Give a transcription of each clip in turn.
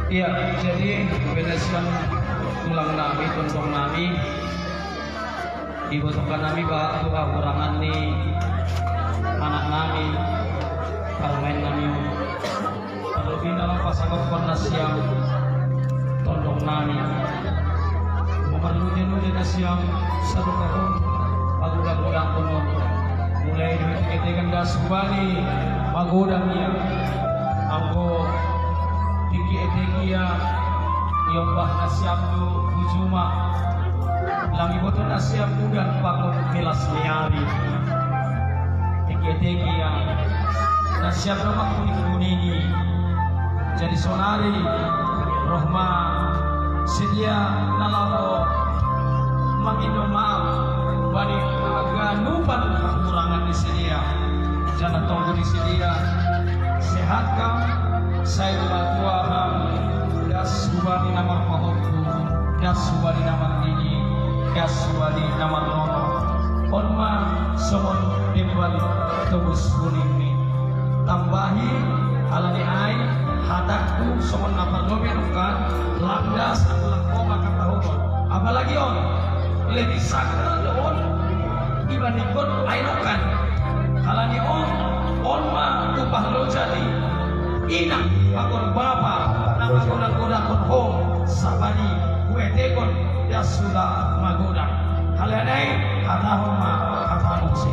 Iya, jadi bereskan tulang nami, tuntong nami, dibutuhkan nami bahwa kekurangan nih anak nami, parmen nami, terlebih dalam pasangan konas yang tondong nami, memerlukan jenis yang satu tahun, pagudan-gudang penuh, mulai diketekan dasubani, pagudan yang anggo tiki ya yombah nasiam tu bujuma langi boto nasiam dan bangun kelas liari tiki ya nasiam rumah kuning jadi sonari rohma sedia nalamo mangindo maaf bani aganupan kekurangan di sedia jangan tunggu di sedia sehatkan saya Tuhan das subani nama mahotku das subani nama ini das subani nama nono onma somon dembali tebus kunimi tambahi alani ai hadakku somon apa domenukan landas adalah koma kata hukum apalagi on lebih sakral on ibadikon ainukan alani onma tupah lo jadi ina akon bapa nama goda-goda kon ho sabani kuetekon ya sudah magoda halanai hatahuma hatanusi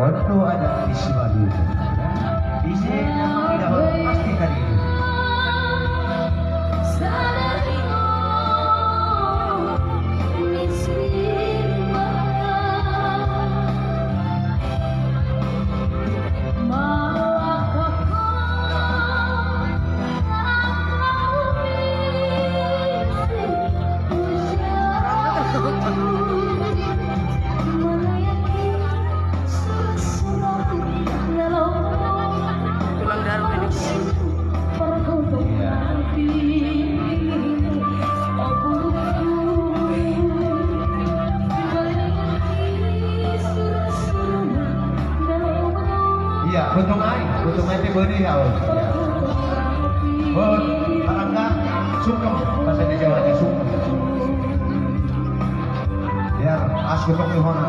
waktu ada peristiwa dulu di sini yang tidak pastikan itu iya, butuh air teh benih ya. Harangga sungkem bahasa di Jawa teh sungkem. Biar asli penghona.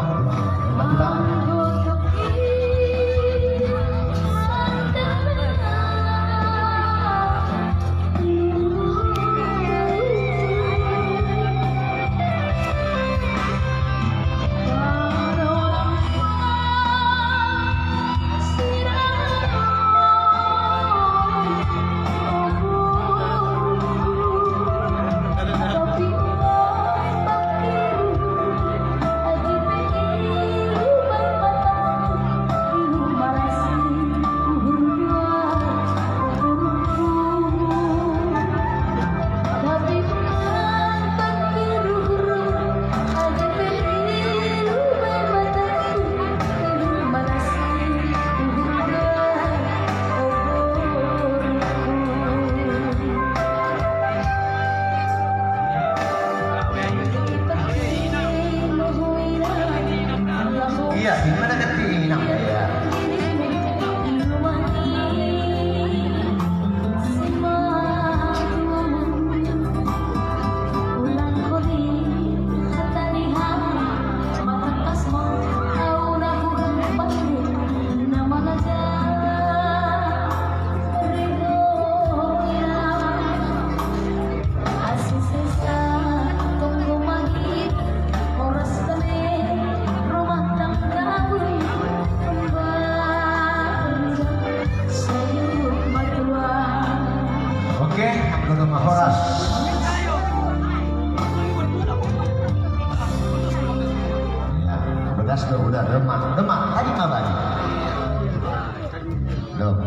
Loh,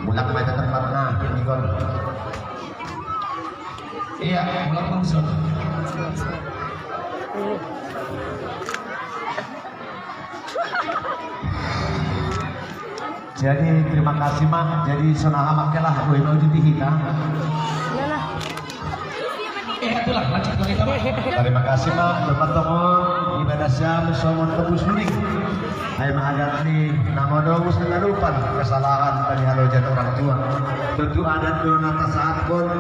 mulak may tempat na, hindi ko. Iya, mulak maksud. Jadi terima kasih mak. Jadi sonaha makelah gue mau ditihita. Itulah lanjut ke kita. Terima kasih mak. Berpatongon ibadah syam somon kebus muning. Hai menghadap ni nama doa setengah lupa kesalahan dari halojan orang tua. Berdoa dan doa atas saat pun